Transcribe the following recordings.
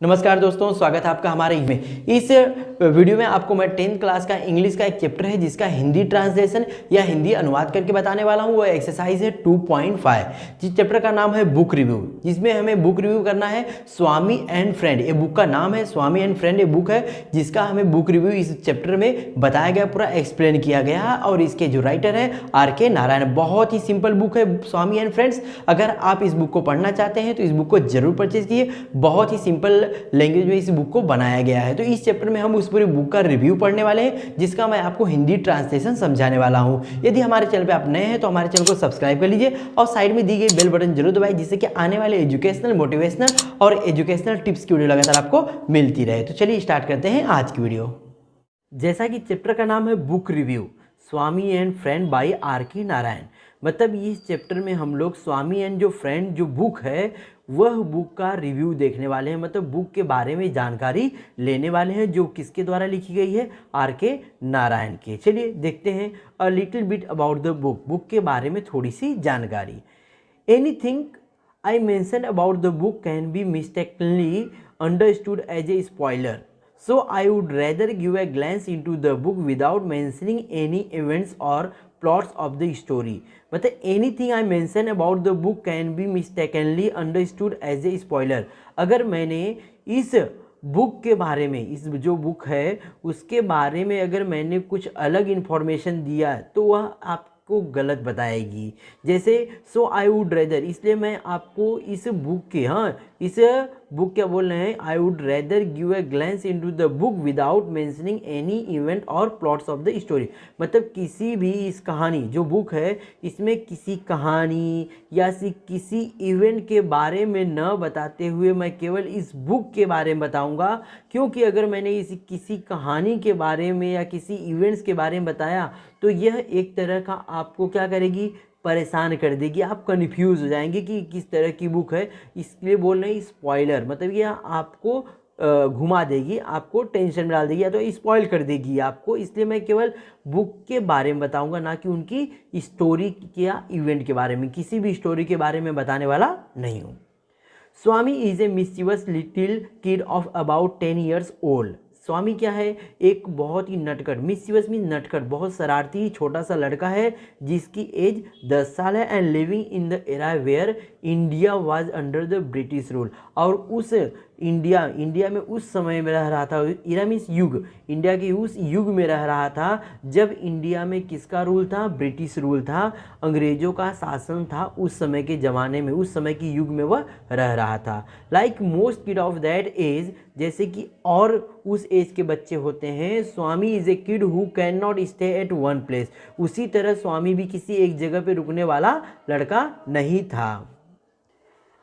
नमस्कार दोस्तों, स्वागत है आपका हमारे में। इस वीडियो में आपको मैं 10th क्लास का इंग्लिश का एक चैप्टर है जिसका हिंदी ट्रांसलेशन या हिंदी अनुवाद करके बताने वाला हूँ। वो एक्सरसाइज है 2.5 जिस चैप्टर का नाम है बुक रिव्यू, जिसमें हमें बुक रिव्यू करना है स्वामी एंड फ्रेंड। ये बुक का नाम है स्वामी एंड फ्रेंड। ये बुक है जिसका हमें बुक रिव्यू इस चैप्टर में बताया गया, पूरा एक्सप्लेन किया गया है। और इसके जो राइटर है RK नारायण। बहुत ही सिंपल बुक है स्वामी एंड फ्रेंड्स। अगर आप इस बुक को पढ़ना चाहते हैं तो इस बुक को जरूर परचेज कीजिए। बहुत ही सिंपल लैंग्वेज में इस बुक को बनाया गया है। तो इस चैप्टर में हम उस पूरी बुक का रिव्यू पढ़ने वाले हैं जिसका मैं आपको हिंदी ट्रांसलेशन समझाने वाला हूं। यदि हमारे चैनल पे आप नए हैं तो हमारे चैनल को सब्सक्राइब कर लीजिए और साइड में दी गई बेल बटन जरूर दबाइए, जिससे कि आने वाले एजुकेशनल, मोटिवेशनल और एजुकेशनल टिप्स की वीडियो लगातार आपको मिलती रहे। तो चलिए स्टार्ट करते हैं आज की वीडियो। जैसा कि चैप्टर का नाम है book review Swami and friend by RK Narayan, मतलब इस चैप्टर में हम लोग स्वामी एंड जो फ्रेंड जो बुक है वह बुक का रिव्यू देखने वाले हैं। मतलब बुक के बारे में जानकारी लेने वाले हैं, जो किसके द्वारा लिखी गई है, RK नारायण के। चलिए देखते हैं a little bit about the book. Book के बारे में थोड़ी सी जानकारी। Anything I mention about the book can be mistakenly understood as a spoiler, so I would rather give a glance into the book without mentioning any events or plots of the story. मतलब anything I mention about the book can be mistakenly understood as a spoiler. अगर मैंने इस book के बारे में, इस जो book है उसके बारे में अगर मैंने कुछ अलग इन्फॉर्मेशन दिया तो वह आपको गलत बताएगी। जैसे सो आई वुड रेदर, इसलिए मैं आपको इस बुक के, इस बुक क्या बोल रहे हैं, I would rather give a glance into the book without mentioning any event और प्लॉट्स ऑफ द स्टोरी। मतलब किसी भी इस कहानी जो बुक है इसमें किसी कहानी या किसी इवेंट के बारे में न बताते हुए मैं केवल इस बुक के बारे में बताऊंगा। क्योंकि अगर मैंने इस किसी कहानी के बारे में या किसी इवेंट्स के बारे में बताया तो यह एक तरह का आपको क्या करेगी, परेशान कर देगी। आप कन्फ्यूज़ हो जाएंगे कि किस तरह की बुक है, इसलिए बोल रहे हैं स्पॉइलर। मतलब ये आपको घुमा देगी, आपको टेंशन में डाल देगी या तो स्पॉइल कर देगी आपको। इसलिए मैं केवल बुक के बारे में बताऊंगा, ना कि उनकी स्टोरी या इवेंट के बारे में। किसी भी स्टोरी के बारे में बताने वाला नहीं हूँ। Swami is a mischievous little kid of about 10 years old. Swami क्या है, एक बहुत ही नटखट, मिस्चीवस मीन नटखट, बहुत शरारती छोटा सा लड़का है जिसकी एज 10 साल है। And living in the era where India was under the British rule. और उस इंडिया में उस समय में रह रहा था। एरा मीन्स युग, इंडिया के उस युग में रह रहा था जब इंडिया में किसका रूल था, ब्रिटिश रूल था, अंग्रेजों का शासन था उस समय के ज़माने में, उस समय के युग में वह रह रहा था। Like most kid of that age, जैसे कि और उस एज के बच्चे होते हैं, Swami is a kid who can not stay at one place. उसी तरह स्वामी भी किसी एक जगह पे रुकने वाला लड़का नहीं था।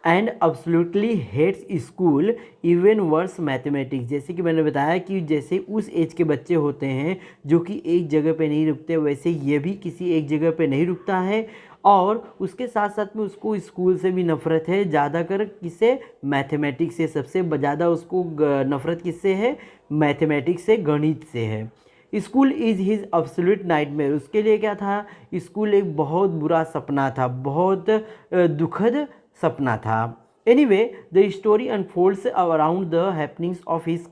And absolutely hates school, even worse mathematics. जैसे कि मैंने बताया कि जैसे उस एज के बच्चे होते हैं जो कि एक जगह पे नहीं रुकते, वैसे ये भी किसी एक जगह पे नहीं रुकता है। और उसके साथ साथ में उसको स्कूल से भी नफ़रत है, ज़्यादातर किससे, मैथमेटिक्स से। सबसे ज़्यादा उसको नफ़रत किससे है, मैथमेटिक्स से, गणित से है। School is his absolute nightmare. उसके लिए क्या था, स्कूल एक बहुत बुरा सपना था, बहुत दुखद सपना था। Anyway the story unfolds around the happenings of his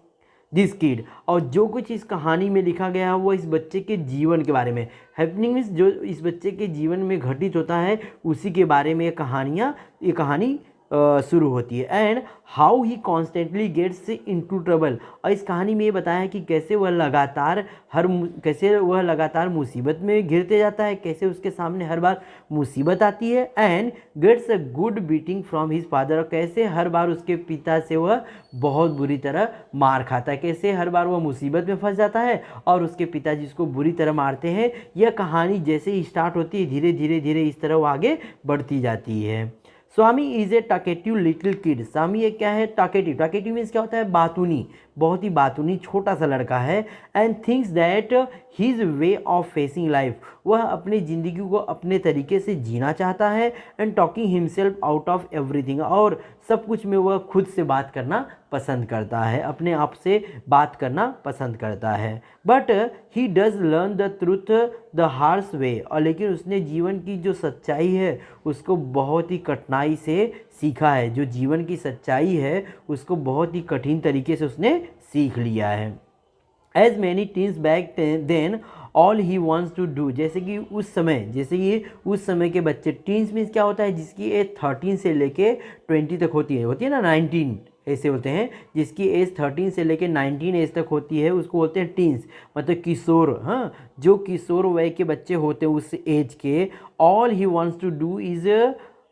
this kid. और जो कुछ इस कहानी में लिखा गया है वो इस बच्चे के जीवन के बारे में, हैपनिंग मीन्स जो इस बच्चे के जीवन में घटित होता है उसी के बारे में ये कहानी शुरू होती है। And how he constantly gets into trouble. और इस कहानी में ये बताया है कि कैसे वह लगातार मुसीबत में घिरते जाता है, कैसे उसके सामने हर बार मुसीबत आती है। And gets a good beating from his father, और कैसे हर बार उसके पिता से वह बहुत बुरी तरह मार खाता है, कैसे हर बार वह मुसीबत में फंस जाता है और उसके पिताजी उसको बुरी तरह मारते हैं। यह कहानी जैसे ही स्टार्ट होती है धीरे धीरे धीरे इस तरह वो आगे बढ़ती जाती है। Swami is a talkative little kid. Swami ये क्या है, टॉकेटिव मीन्स क्या होता है, बातूनी, बहुत ही बातूनी छोटा सा लड़का है। And thinks that his way of facing life, वह अपनी ज़िंदगी को अपने तरीके से जीना चाहता है। And talking himself out of everything, और सब कुछ में वह खुद से बात करना पसंद करता है, अपने आप से बात करना पसंद करता है। But he does learn the truth the harsh way, और लेकिन उसने जीवन की जो सच्चाई है उसको बहुत ही कठिनाई से सीखा है। जो जीवन की सच्चाई है उसको बहुत ही कठिन तरीके से उसने सीख लिया है। As many teens back then all he wants to do, जैसे कि उस समय के बच्चे, टीन्स मीन्स क्या होता है, जिसकी एज 13 से लेके 20 तक होती है ना, 19 ऐसे होते हैं, जिसकी एज 13 से लेके 19 एज तक होती है उसको बोलते हैं टीन्स, मतलब किशोर। हाँ, जो किशोर वय के बच्चे होते हैं उस एज के, all he wants to do is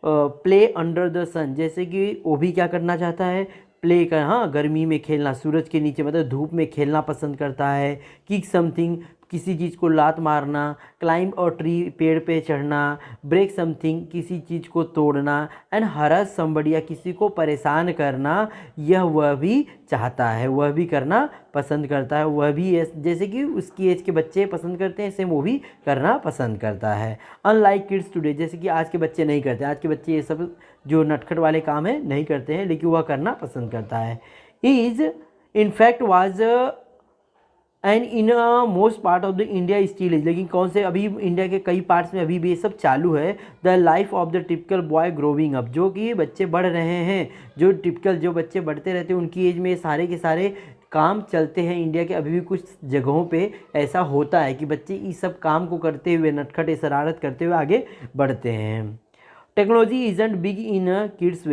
play under the sun, जैसे कि वो भी क्या करना चाहता है, प्ले कर, हाँ, गर्मी में खेलना, सूरज के नीचे मतलब धूप में खेलना पसंद करता है। किक समथिंग, किसी चीज़ को लात मारना, क्लाइंब और ट्री, पेड़ पे चढ़ना, ब्रेक समथिंग, किसी चीज़ को तोड़ना, एंड हरस समबडी, या किसी को परेशान करना, यह वह भी चाहता है, वह भी करना पसंद करता है। वह भी जैसे कि उसकी एज के बच्चे पसंद करते हैं सेम वो भी करना पसंद करता है। अनलाइक किड्स टुडे, जैसे कि आज के बच्चे नहीं करते, आज के बच्चे ये सब जो नटखट वाले काम है नहीं करते हैं, लेकिन वह करना पसंद करता है। Is in fact was and in most part of the India still is, लेकिन कौन से, अभी इंडिया के कई पार्ट्स में अभी भी ये सब चालू है। The life of the typical boy growing up, जो कि बच्चे बढ़ रहे हैं, जो बच्चे बढ़ते रहते हैं उनकी एज में ये सारे के सारे काम चलते हैं। इंडिया के अभी भी कुछ जगहों पे ऐसा होता है कि बच्चे इस सब काम को करते हुए, नटखट शरारत करते हुए आगे बढ़ते हैं। Technology isn't big in kids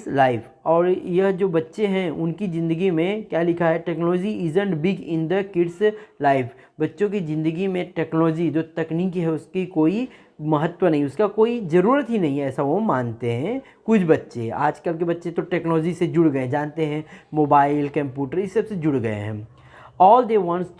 life, और यह जो बच्चे हैं उनकी ज़िंदगी में क्या लिखा है, technology isn't big in the kids life, बच्चों की ज़िंदगी में टेक्नोलॉजी जो तकनीकी है उसकी कोई महत्व नहीं, उसका कोई ज़रूरत ही नहीं है, ऐसा वो मानते हैं कुछ बच्चे। आजकल के बच्चे तो टेक्नोलॉजी से जुड़ गए, जानते हैं, मोबाइल, कंप्यूटर इस सब से जुड़ गए हैं। All they wants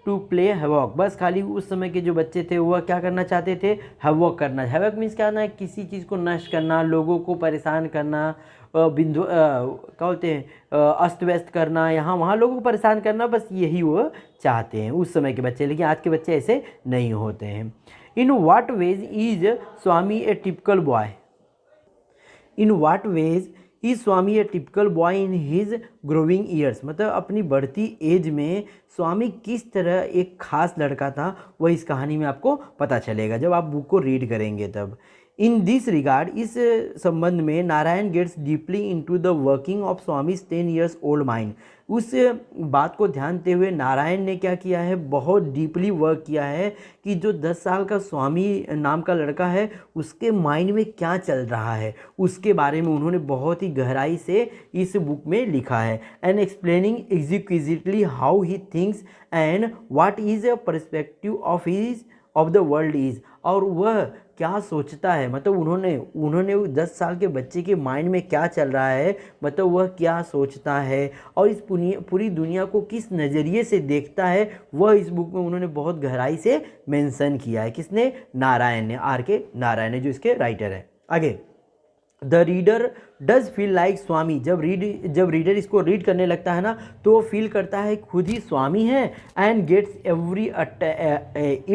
to play havoc, बस खाली उस समय के जो बच्चे थे वह क्या करना चाहते थे, हैवॉक करना। हैवॉक मीन्स क्या करना है, किसी चीज़ को नष्ट करना, लोगों को परेशान करना, बिंदु क्या बोलते हैं, अस्त व्यस्त करना, यहाँ वहाँ लोगों को परेशान करना, बस यही वो चाहते हैं उस समय के बच्चे, लेकिन आज के बच्चे ऐसे नहीं होते हैं। In what ways is Swami a typical boy, in what ways is Swami a typical boy in his growing years, मतलब अपनी बढ़ती एज में स्वामी किस तरह एक खास लड़का था, वह इस कहानी में आपको पता चलेगा जब आप बुक को रीड करेंगे तब। इन दिस रिगार्ड, इस संबंध में, Narayan gets deeply into the working of Swami's 10 years old mind, उस बात को ध्यानते हुए नारायण ने क्या किया है, बहुत डीपली वर्क किया है कि जो 10 साल का स्वामी नाम का लड़का है उसके माइंड में क्या चल रहा है, उसके बारे में उन्होंने बहुत ही गहराई से इस बुक में लिखा है। And explaining exquisitely how he thinks and what is a perspective of the world is, और वह क्या सोचता है, मतलब उन्होंने 10 साल के बच्चे के माइंड में क्या चल रहा है, मतलब वह क्या सोचता है और इस पूरी दुनिया को किस नज़रिए से देखता है, वह इस बुक में उन्होंने बहुत गहराई से मेंशन किया है। किसने, नारायण ने, R.K. नारायण ने, जो इसके राइटर है। आगे, the reader does feel like Swami, जब रीडर इसको रीड करने लगता है ना तो वो फील करता है खुद ही स्वामी है। And it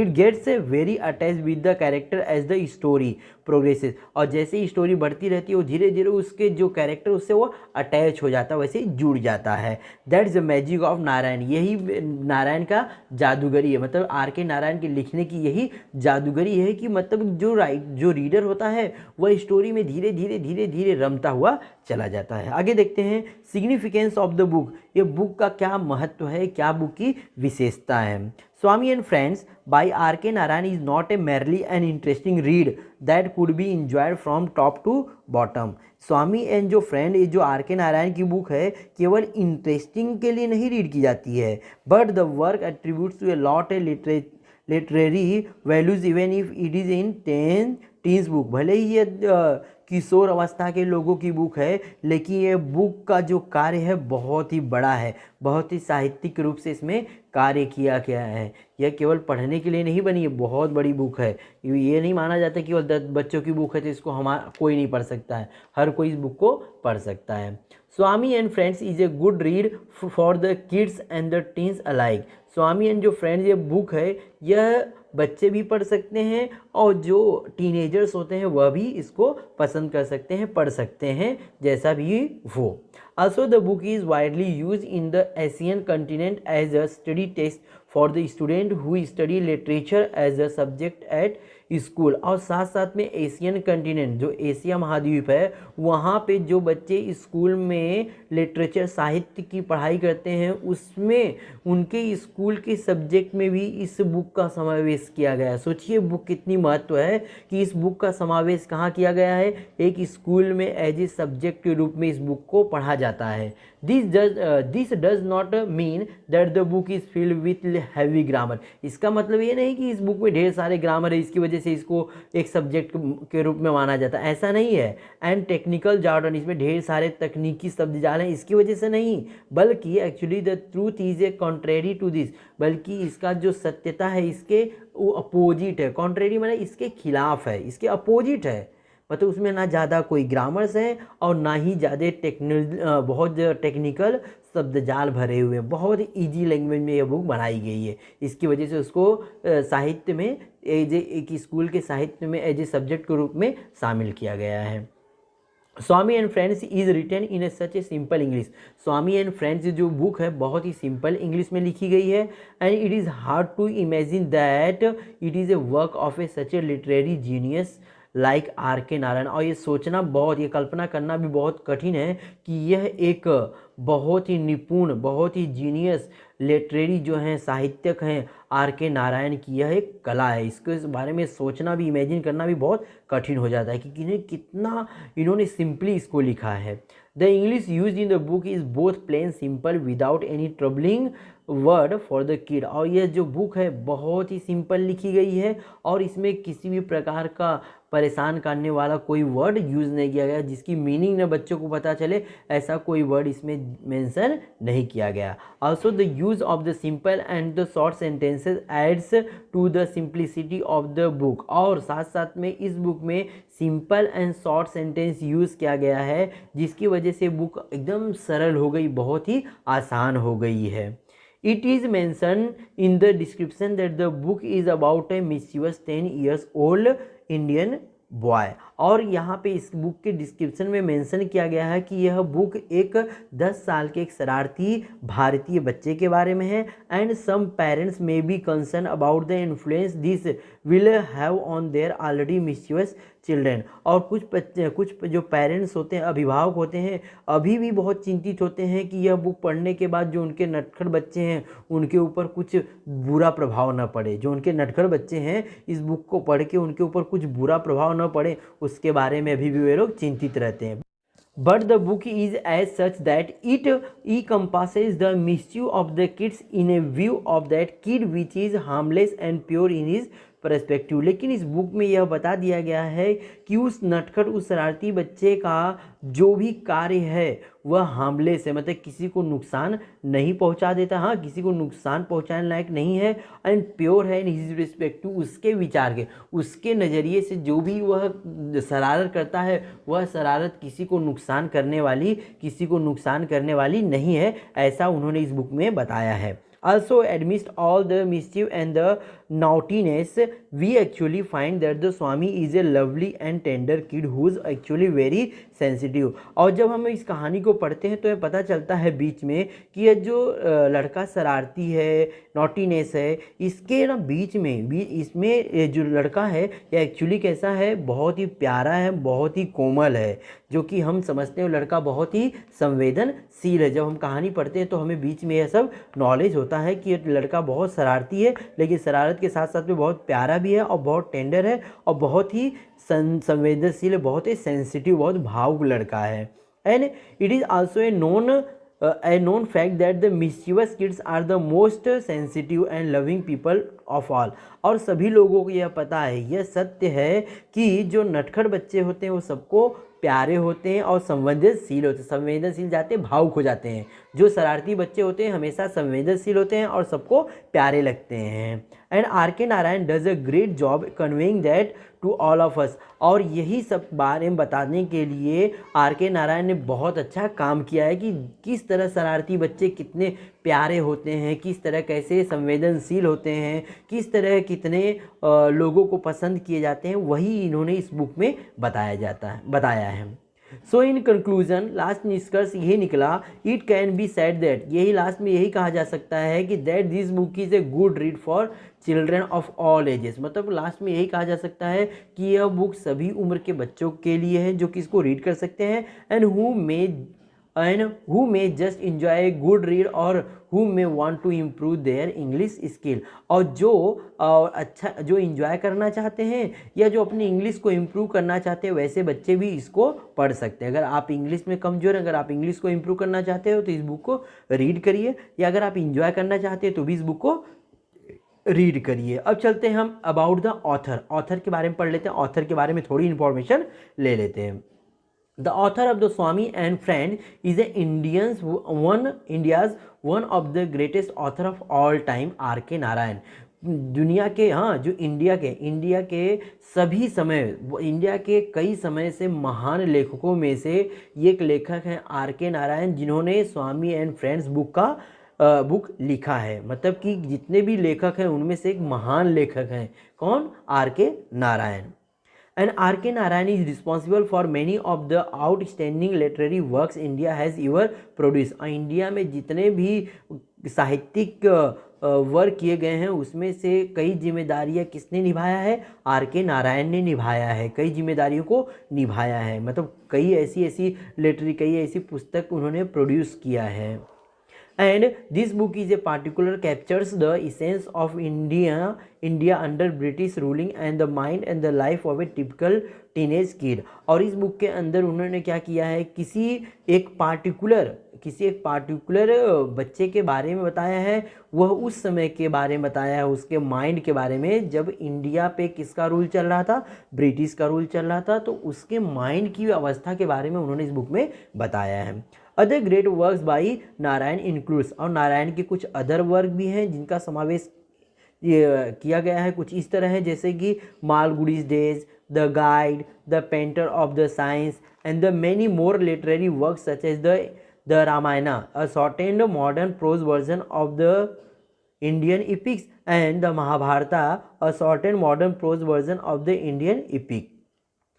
gets very attach with the character as the story progresses, और जैसे ही स्टोरी बढ़ती रहती है वो धीरे धीरे उसके जो कैरेक्टर उससे वो अटैच हो जाता है, वैसे ही जुड़ जाता है। That is the magic of Narayan, यही नारायण का जादूगरी है, मतलब R.K. नारायण के लिखने की यही जादूगरी है कि मतलब जो रीडर होता है वह स्टोरी में धीरे धीरे रमता हुआ चला जाता है। आगे देखते हैं सिग्निफिकेंस ऑफ द बुक, ये बुक का क्या महत्व है, क्या बुक की विशेषता है। Swami and friends by R.K. Narayan is not a merely an interesting read that could be enjoyed from top to bottom. Swami and जो फ्रेंड, ये जो R.K. नारायण की बुक है केवल इंटरेस्टिंग के लिए नहीं रीड की जाती है, but the work attributes to a lot a literary values even if it is in teens book. भले ही ये किशोर अवस्था के लोगों की बुक है, लेकिन ये बुक का जो कार्य है बहुत ही बड़ा है, बहुत ही साहित्यिक रूप से इसमें कार्य किया गया है। यह केवल पढ़ने के लिए नहीं बनी, ये बहुत बड़ी बुक है। ये नहीं माना जाता कि केवल बच्चों की बुक है तो इसको कोई नहीं पढ़ सकता है, हर कोई इस बुक को पढ़ सकता है। Swami and friends is a good read for the kids and the teens alike. Swami and जो फ्रेंड्स ये बुक है यह बच्चे भी पढ़ सकते हैं और जो टीनेजर्स होते हैं वह भी इसको पसंद कर सकते हैं, पढ़ सकते हैं, जैसा भी हो। Also the book is widely used in the Asian continent as a study text for the student who study literature as a subject at school. और साथ साथ में एशियन कंटिनेंट जो एशिया महाद्वीप है वहाँ पे जो बच्चे स्कूल में लिटरेचर साहित्य की पढ़ाई करते हैं उसमें उनके स्कूल के सब्जेक्ट में भी इस बुक का समावेश किया गया है। सोचिए बुक कितनी महत्व है कि इस बुक का समावेश कहाँ किया गया है, एक स्कूल में एज ए सब्जेक्ट के रूप में इस बुक को पढ़ा जाता है। This does not mean that the book is filled with heavy grammar. इसका मतलब ये नहीं कि इस बुक में ढेर सारे ग्रामर है इसकी वजह से इसको एक सब्जेक्ट के रूप में माना जाता है, ऐसा नहीं है। एंड टेक्निकल जार्गन, इसमें ढेर सारे तकनीकी शब्द जाल हैं इसकी वजह से नहीं, बल्कि actually the truth is a contrary to this, बल्कि इसका जो सत्यता है इसके वो अपोजिट है। कॉन्ट्रेरी माने इसके खिलाफ है, इसके अपोजिट है, मतलब उसमें ना ज़्यादा कोई ग्रामर्स हैं और ना ही ज़्यादा बहुत टेक्निकल शब्द जाल भरे हुए हैं। बहुत इजी लैंग्वेज में ये बुक बनाई गई है, इसकी वजह से उसको साहित्य में एक स्कूल के साहित्य में एज ए सब्जेक्ट के रूप में शामिल किया गया है। Swami and friends is written in a such a simple English. Swami and friends जो बुक है बहुत ही सिंपल इंग्लिश में लिखी गई है। And it is hard to imagine that it is a work of a such a literary genius like R.K. Narayan. और ये सोचना बहुत, ये कल्पना करना भी बहुत कठिन है कि यह एक बहुत ही निपुण, बहुत ही जीनियस लिटरेरी जो हैं साहित्यक हैं R.K. नारायण की यह एक कला है। इसके इस बारे में सोचना भी, इमेजिन करना भी बहुत कठिन हो जाता है कि कितना इन्होंने सिंपली इसको लिखा है। The English use in the book is both plain simple without any troubling word for the kid. और यह जो बुक है बहुत ही सिंपल लिखी गई है और इसमें किसी भी प्रकार का परेशान करने वाला कोई वर्ड यूज़ नहीं किया गया, जिसकी मीनिंग न बच्चों को पता चले ऐसा कोई वर्ड इसमें मेंशन नहीं किया गया। Also the use of the simple and the short sentences aids to the simplicity of the book. और साथ साथ में इस बुक में simple and short sentence use किया गया है जिसकी वजह से बुक एकदम सरल हो गई, बहुत ही आसान हो गई है। It is mentioned in the description that the book is about a mischievous 10 years old Indian boy। और यहाँ पे इस बुक के डिस्क्रिप्शन में मेंशन किया गया है कि यह बुक एक 10 साल के एक शरारती भारतीय बच्चे के बारे में है। And some parents may be concern about the influence this will have on their already mischievous children. और कुछ जो पेरेंट्स होते हैं, अभिभावक होते हैं, अभी भी बहुत चिंतित होते हैं कि यह बुक पढ़ने के बाद जो उनके नटखट बच्चे हैं उनके ऊपर कुछ बुरा प्रभाव न पड़े। जो उनके नटखट बच्चे हैं इस बुक को पढ़ के उनके ऊपर कुछ बुरा प्रभाव न पड़े, उसके बारे में अभी भी वे लोग चिंतित रहते हैं। But the book is as such that it encompasses the mischief of the kids in a view of that kid which is harmless and pure in his perspective. लेकिन इस बुक में यह बता दिया गया है कि उस नटखट, उस शरारती बच्चे का जो भी कार्य है वह हार्मलेस है, मतलब किसी को नुकसान नहीं पहुंचा देता, हाँ किसी को नुकसान पहुंचाने लायक नहीं है। एंड प्योर है इन हिज रिस्पेक्टिव, उसके विचार के, उसके नज़रिए से जो भी वह शरारत करता है वह शरारत किसी को नुकसान करने वाली नहीं है, ऐसा उन्होंने इस बुक में बताया है। Also amidst all the mischief and the naughtiness, we actually find that the Swami is a lovely and tender kid who is actually very sensitive। और जब हम इस कहानी को पढ़ते हैं तो हमें पता चलता है बीच में कि यह जो लड़का शरारती है, नॉटीनेस है, इसके ना बीच में भी इसमें जो लड़का है यह एक्चुअली कैसा है, बहुत ही प्यारा है, बहुत ही कोमल है, जो कि हम समझते हैं लड़का बहुत ही संवेदनशील है। जब हम कहानी पढ़ते हैं तो हमें बीच में यह सब नॉलेज होता है कि लड़का बहुत शरारती है, लेकिन शरारत के साथ साथ में बहुत प्यारा भी है और बहुत टेंडर है और बहुत ही संवेदनशील है, बहुत ही सेंसिटिव, बहुत भावुक लड़का है। And it is also a known fact that the mischievous kids are the most sensitive and loving people of all। और सभी लोगों को यह पता है, यह सत्य है कि जो नटखट बच्चे होते हैं वो सबको प्यारे होते हैं और संवेदनशील होते हैं, संवेदनशील जाते भावुक हो जाते हैं। जो शरारती बच्चे होते हैं हमेशा संवेदनशील होते हैं और सबको प्यारे लगते हैं। And R K Narayan does a great job conveying that to all of us. और यही सब बारे में बताने के लिए आर के नारायण ने बहुत अच्छा काम किया है कि किस तरह शरारती बच्चे कितने प्यारे होते हैं, किस तरह कैसे संवेदनशील होते हैं, किस तरह कितने लोगों को पसंद किए जाते हैं, वही इन्होंने इस बुक में बताया है। सो इन कंक्लूजन, लास्ट निष्कर्ष यही निकला, it can be said that, यही लास्ट में यही कहा जा सकता है कि that this book is a good read for children of all ages. मतलब लास्ट में यही कहा जा सकता है कि यह बुक सभी उम्र के बच्चों के लिए है जो कि इसको रीड कर सकते हैं, and who may just enjoy good read और who may want to improve their English skill. और जो जो इंजॉय करना चाहते हैं या जो अपनी इंग्लिश को इम्प्रूव करना चाहते हैं, वैसे बच्चे भी इसको पढ़ सकते हैं। अगर आप इंग्लिश में कमज़ोर हैं, अगर आप इंग्लिश को इम्प्रूव करना चाहते हो तो इस बुक को रीड करिए, या अगर आप इंजॉय करना चाहते हैं तो भी इस बुक को रीड करिए। अब चलते हैं हम अबाउट द ऑथर के बारे में पढ़ लेते हैं, ऑथर के बारे में थोड़ी इन्फॉर्मेशन ले लेते हैं। The author of the Swami and Friend is India's one of the greatest author of all time, R K Narayan. दुनिया के जो इंडिया के सभी समय, इंडिया के कई समय से महान लेखकों में से एक लेखक हैं आर के नारायण, जिन्होंने स्वामी एंड फ्रेंड्स बुक लिखा है। मतलब कि जितने भी लेखक हैं उनमें से एक महान लेखक हैं। कौन? Are K Narayan. And R. K. Narayan is responsible for many of the outstanding literary works India has ever produced। India में जितने भी साहित्यिक वर्क किए गए हैं उसमें से कई जिम्मेदारियां किसने निभाया है? आर के नारायण ने निभाया है, कई जिम्मेदारियों को निभाया है। मतलब कई ऐसी पुस्तक उन्होंने प्रोड्यूस किया है। And this book is a particular captures the essence of India under British ruling and the mind and the life of a typical teenage kid। और इस बुक के अंदर उन्होंने क्या किया है, किसी एक पार्टिकुलर बच्चे के बारे में बताया है, वह उस समय के बारे में बताया है, उसके माइंड के बारे में, जब इंडिया पे किसका रूल चल रहा था? ब्रिटिश का रूल चल रहा था। तो उसके माइंड की अवस्था के बारे में उन्होंने इस बुक में बताया है। Other great works by Narayan includes, और नारायण के कुछ अदर वर्क भी हैं जिनका समावेश किया गया है। कुछ इस तरह है जैसे कि Malgudi's days, the guide, the painter of the science and the many more literary works such as the Ramayana, a shortened modern prose version of the Indian epics and the Mahabharata, a shortened modern prose version of the Indian epic.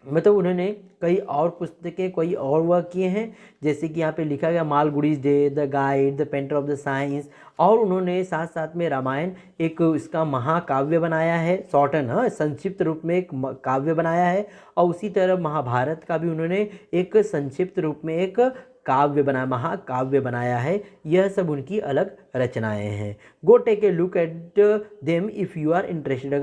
मतलब उन्होंने कई और पुस्तकें, कई और work किए हैं, जैसे कि यहाँ पे लिखा गया Malgudi's day, the guide, the painter of the science. और उन्होंने साथ साथ में रामायण एक इसका महाकाव्य बनाया है, शॉर्टन संक्षिप्त रूप में एक काव्य बनाया है। और उसी तरह महाभारत का भी उन्होंने एक संक्षिप्त रूप में एक महाकाव्य बनाया है। यह सब उनकी अलग रचनाएं हैं। Go take a look at them if you are interested.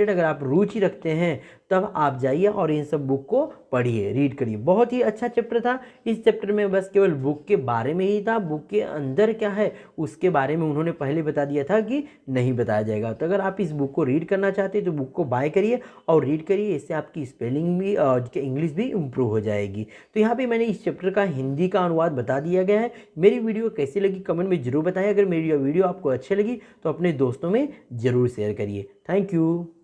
अगर आप रुचि रखते हैं तब आप जाइए और इन सब बुक को पढ़िए, रीड करिए। बहुत ही अच्छा चैप्टर था। इस चैप्टर में बस केवल बुक के बारे में ही था, बुक के अंदर क्या है उसके बारे में उन्होंने पहले बता दिया था कि नहीं बताया जाएगा। तो अगर आप इस बुक को रीड करना चाहते हैं तो बुक को बाय करिए और रीड करिए, इससे आपकी स्पेलिंग भी इंग्लिश भी इम्प्रूव हो जाएगी। तो यहाँ पे मैंने इस चैप्टर का हिंदी का अनुवाद बता दिया गया है। मेरी वीडियो कैसी लगी कमेंट में जरूर बताएं। अगर मेरी वीडियो आपको अच्छी लगी तो अपने दोस्तों में ज़रूर शेयर करिए। Thank you.